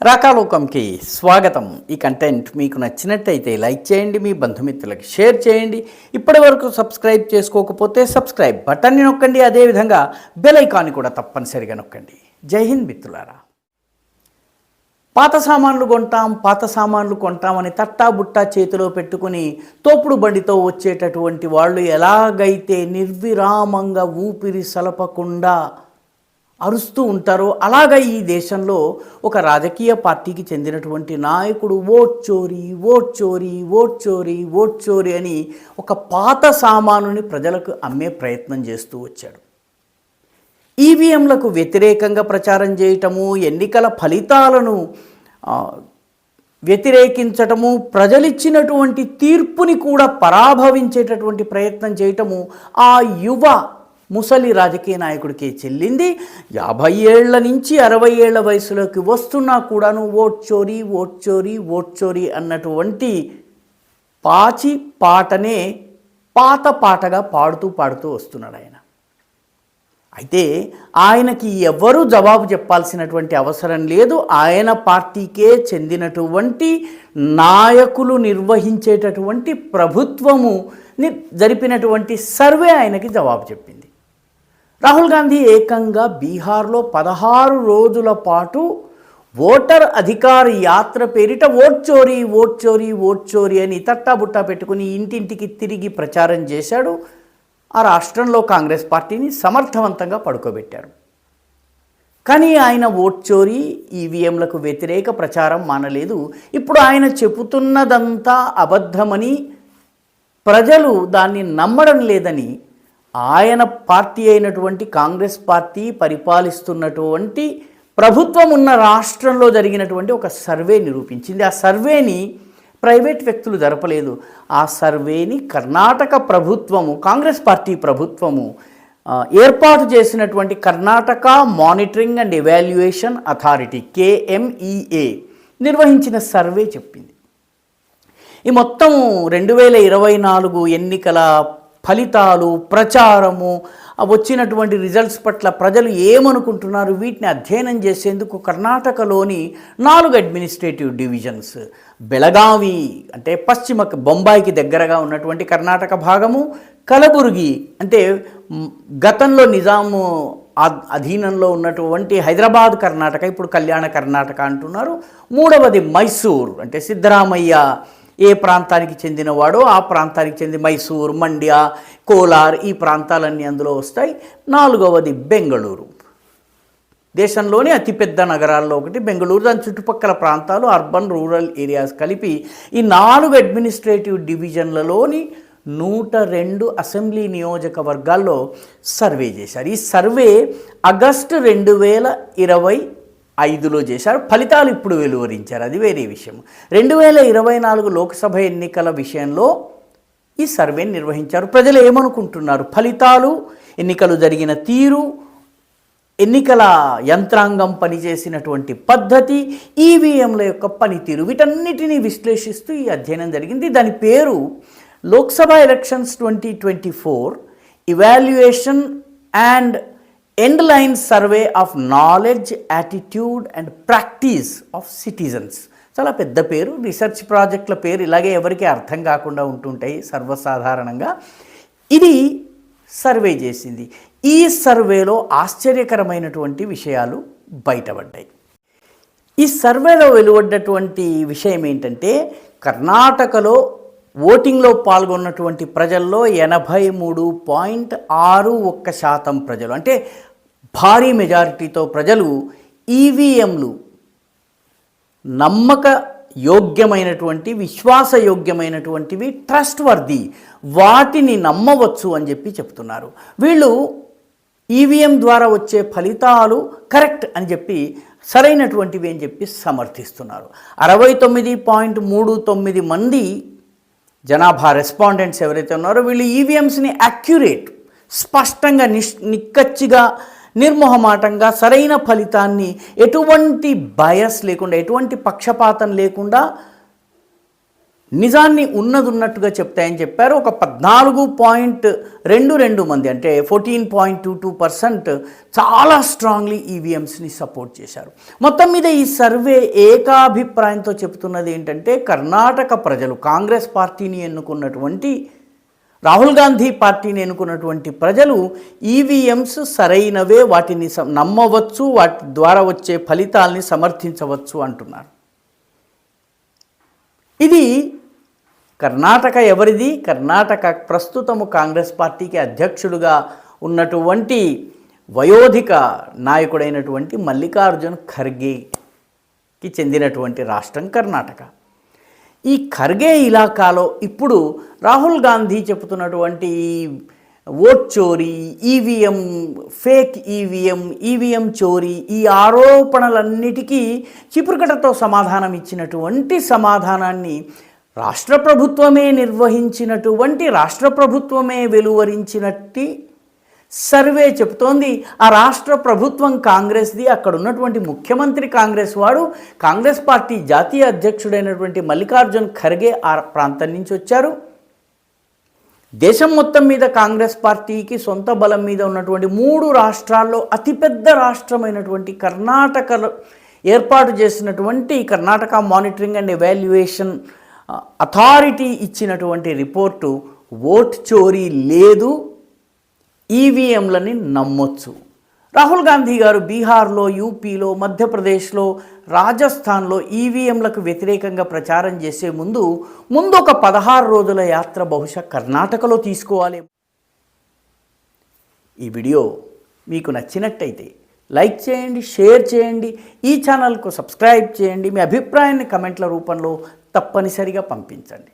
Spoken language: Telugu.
రాకాలోకంకి స్వాగతం. ఈ కంటెంట్ మీకు నచ్చినట్టయితే లైక్ చేయండి, మీ బంధుమిత్రులకు షేర్ చేయండి. ఇప్పటి వరకు సబ్స్క్రైబ్ చేసుకోకపోతే సబ్స్క్రైబ్ బటన్ని నొక్కండి. అదేవిధంగా బెల్ ఐకాన్ని కూడా తప్పనిసరిగా నొక్కండి. జై హింద్ మిత్రులారా. పాత సామాన్లు కొంటామని తట్టాబుట్టా చేతిలో పెట్టుకుని తోపుడు బండితో వచ్చేటటువంటి వాళ్ళు ఎలాగైతే నిర్విరామంగా ఊపిరి సలపకుండా అరుస్తూ ఉంటారో అలాగా ఈ దేశంలో ఒక రాజకీయ పార్టీకి చెందినటువంటి నాయకుడు ఓట్ చోరీ అని ఒక పాత సామానుని ప్రజలకు అమ్మే ప్రయత్నం చేస్తూ వచ్చాడు. ఈవీఎంలకు వ్యతిరేకంగా ప్రచారం చేయటము, ఎన్నికల ఫలితాలను వ్యతిరేకించటము, ప్రజలిచ్చినటువంటి తీర్పుని కూడా పరాభవించేటటువంటి ప్రయత్నం చేయటము ఆ యువ ముసలి రాజకీయ నాయకుడికి చెల్లింది. 50 ఏళ్ల నుంచి 60 ఏళ్ల వయసులోకి వస్తున్నా కూడాను ఓట్ చోరీ అన్నటువంటి పాటనే పాత పాటగా పాడుతూ వస్తున్నాడు ఆయన. అయితే ఆయనకి ఎవరూ జవాబు చెప్పాల్సినటువంటి అవసరం లేదు. ఆయన పార్టీకే చెందినటువంటి నాయకులు నిర్వహించేటటువంటి ప్రభుత్వము జరిపినటువంటి సర్వే ఆయనకి జవాబు చెప్పింది. రాహుల్ గాంధీ ఏకంగా బీహార్లో 16 రోజుల పాటు ఓటర్ అధికార యాత్ర పేరిట ఓట్ చోరీ అని తట్టాబుట్టా పెట్టుకుని ఇంటింటికి తిరిగి ప్రచారం చేశాడు. ఆ రాష్ట్రంలో కాంగ్రెస్ పార్టీని సమర్థవంతంగా పడుకోబెట్టారు. కానీ ఆయన ఓట్ చోరీ, ఈవీఎంలకు వ్యతిరేక ప్రచారం మానలేదు. ఇప్పుడు ఆయన చెబుతున్నదంతా అబద్ధమని, ప్రజలు దాన్ని నమ్మడం లేదని ఆయన పార్టీ అయినటువంటి కాంగ్రెస్ పార్టీ పరిపాలిస్తున్నటువంటి ప్రభుత్వం ఉన్న రాష్ట్రంలో జరిగినటువంటి ఒక సర్వే నిరూపించింది. ఆ సర్వేని ప్రైవేట్ వ్యక్తులు జరపలేదు. ఆ సర్వేని కర్ణాటక ప్రభుత్వము, కాంగ్రెస్ పార్టీ ప్రభుత్వము ఏర్పాటు చేసినటువంటి Karnataka monitoring and evaluation authority KMEA నిర్వహించిన సర్వే చెప్పింది. ఈ మొత్తం 2024 ఎన్నికల ఫలితాలు, ప్రచారము, వచ్చినటువంటి రిజల్ట్స్ పట్ల ప్రజలు ఏమనుకుంటున్నారు, వీటిని అధ్యయనం చేసేందుకు కర్ణాటకలోని 4 అడ్మినిస్ట్రేటివ్ డివిజన్స్, బెళగావి అంటే బొంబాయికి దగ్గరగా ఉన్నటువంటి కర్ణాటక భాగము, కలబుర్గి అంటే గతంలో నిజాము అధీనంలో ఉన్నటువంటి హైదరాబాద్ కర్ణాటక, ఇప్పుడు కళ్యాణ కర్ణాటక అంటున్నారు. 3వది మైసూర్ అంటే సిద్ధరామయ్య ఏ ప్రాంతానికి చెందినవాడో ఆ ప్రాంతానికి చెంది మైసూర్, మండ్య, కోలార్ ఈ ప్రాంతాలన్నీ అందులో వస్తాయి. 4వది బెంగళూరు, దేశంలోని అతిపెద్ద నగరాల్లో ఒకటి బెంగళూరు, దాని చుట్టుపక్కల ప్రాంతాలు అర్బన్ రూరల్ ఏరియాస్ కలిపి ఈ 4 అడ్మినిస్ట్రేటివ్ డివిజన్లలోని 102 అసెంబ్లీ నియోజకవర్గాల్లో సర్వే చేశారు. ఈ సర్వే ఆగస్టు 2025లో చేశారు. ఫలితాలు ఇప్పుడు వెలువరించారు, అది వేరే విషయం. 2024 లోక్సభ ఎన్నికల విషయంలో ఈ సర్వేని నిర్వహించారు. ప్రజలు ఏమనుకుంటున్నారు, ఫలితాలు, ఎన్నికలు జరిగిన తీరు, ఎన్నికల యంత్రాంగం పనిచేసినటువంటి పద్ధతి, ఈవీఎంల యొక్క పనితీరు, వీటన్నిటినీ విశ్లేషిస్తూ ఈ అధ్యయనం జరిగింది. దాని పేరు Lok Sabha elections 2024 evaluation and end line survey of knowledge, attitude and practice of citizens. చాలా పెద్ద పేరు. రీసెర్చ్ ప్రాజెక్టుల పేరు ఇలాగే ఎవరికి అర్థం కాకుండా ఉంటుంటాయి సర్వసాధారణంగా. ఇది సర్వే చేసింది. ఈ సర్వేలో ఆశ్చర్యకరమైనటువంటి విషయాలు బయటపడ్డాయి. ఈ సర్వేలో వెలువడ్డటువంటి విషయం ఏంటంటే, కర్ణాటకలో ఓటింగ్లో పాల్గొన్నటువంటి ప్రజల్లో 83.61% ప్రజలు, అంటే భారీ మెజారిటీతో ప్రజలు ఈవీఎంలు నమ్మక యోగ్యమైనటువంటి, విశ్వాసయోగ్యమైనటువంటివి, ట్రస్ట్ వర్ది, వాటిని నమ్మవచ్చు అని చెప్పి చెప్తున్నారు. వీళ్ళు ఈవీఎం ద్వారా వచ్చే ఫలితాలు కరెక్ట్ అని చెప్పి, సరైనటువంటివి అని చెప్పి సమర్థిస్తున్నారు. 69.39 మంది జనాభా రెస్పాండెంట్స్ ఎవరైతే ఉన్నారో వీళ్ళు ఈవీఎంస్ని అక్యురేట్, స్పష్టంగా నిక్కచ్చిగా, నిర్మోహమాటంగా సరైన ఫలితాన్ని ఎటువంటి బయస్ లేకుండా, ఎటువంటి పక్షపాతం లేకుండా నిజాన్ని ఉన్నట్టుగా చెప్తాయని చెప్పారు. ఒక 14.22 మంది అంటే 14.22% చాలా స్ట్రాంగ్లీ ఈవీఎంస్ని సపోర్ట్ చేశారు. మొత్తం మీద ఈ సర్వే ఏకాభిప్రాయంతో చెబుతున్నది ఏంటంటే కర్ణాటక ప్రజలు కాంగ్రెస్ పార్టీని ఎన్నుకున్నటువంటి రాహుల్ గాంధీ పార్టీని ఎన్నుకున్నటువంటి ప్రజలు ఈవీఎంస్ సరైనవే, వాటిని నమ్మవచ్చు, వాటి ద్వారా వచ్చే ఫలితాల్ని సమర్థించవచ్చు అంటున్నారు. ఇది కర్ణాటక ఎవరిది? కర్ణాటక ప్రస్తుతము కాంగ్రెస్ పార్టీకి అధ్యక్షుడుగా ఉన్నటువంటి వయోధిక నాయకుడైనటువంటి మల్లికార్జున్ ఖర్గేకి చెందినటువంటి రాష్ట్రం కర్ణాటక. ఈ ఖర్గే ఇలాకాలో ఇప్పుడు రాహుల్ గాంధీ చెబుతున్నటువంటి ఓట్ చోరీ, ఈవీఎం ఫేక్ ఈవీఎం చోరీ, ఈ ఆరోపణలన్నిటికీ చిపురుకటతో సమాధానం ఇచ్చినటువంటి సమాధానాన్ని రాష్ట్ర ప్రభుత్వమే నిర్వహించినటువంటి, రాష్ట్ర ప్రభుత్వమే వెలువరించినట్టు సర్వే చెబుతోంది. ఆ రాష్ట్ర ప్రభుత్వం కాంగ్రెస్ది, అక్కడ ఉన్నటువంటి ముఖ్యమంత్రి కాంగ్రెస్ వాడు, కాంగ్రెస్ పార్టీ జాతీయ అధ్యక్షుడైనటువంటి మల్లికార్జున్ ఖర్గే ఆ ప్రాంతం నుంచి వచ్చారు. దేశం మొత్తం మీద కాంగ్రెస్ పార్టీకి సొంత బలం మీద ఉన్నటువంటి 3 రాష్ట్రాల్లో అతిపెద్ద రాష్ట్రమైనటువంటి కర్ణాటకలో ఏర్పాటు చేసినటువంటి Karnataka monitoring and evaluation authority ఇచ్చినటువంటి రిపోర్టు ఓట్ చోరీ లేదు, ఈవీఎంలని నమ్మొచ్చు. రాహుల్ గాంధీ గారు బీహార్లో, యూపీలో, మధ్యప్రదేశ్లో, రాజస్థాన్లో ఈవీఎంలకు వ్యతిరేకంగా ప్రచారం చేసే ముందు ఒక 16 రోజుల యాత్ర బహుశా కర్ణాటకలో తీసుకోవాలి. ఈ వీడియో మీకు నచ్చినట్టయితే లైక్ చేయండి, షేర్ చేయండి, ఈ ఛానల్కు సబ్స్క్రైబ్ చేయండి. మీ అభిప్రాయాన్ని కమెంట్ల రూపంలో తప్పనిసరిగా పంపించండి.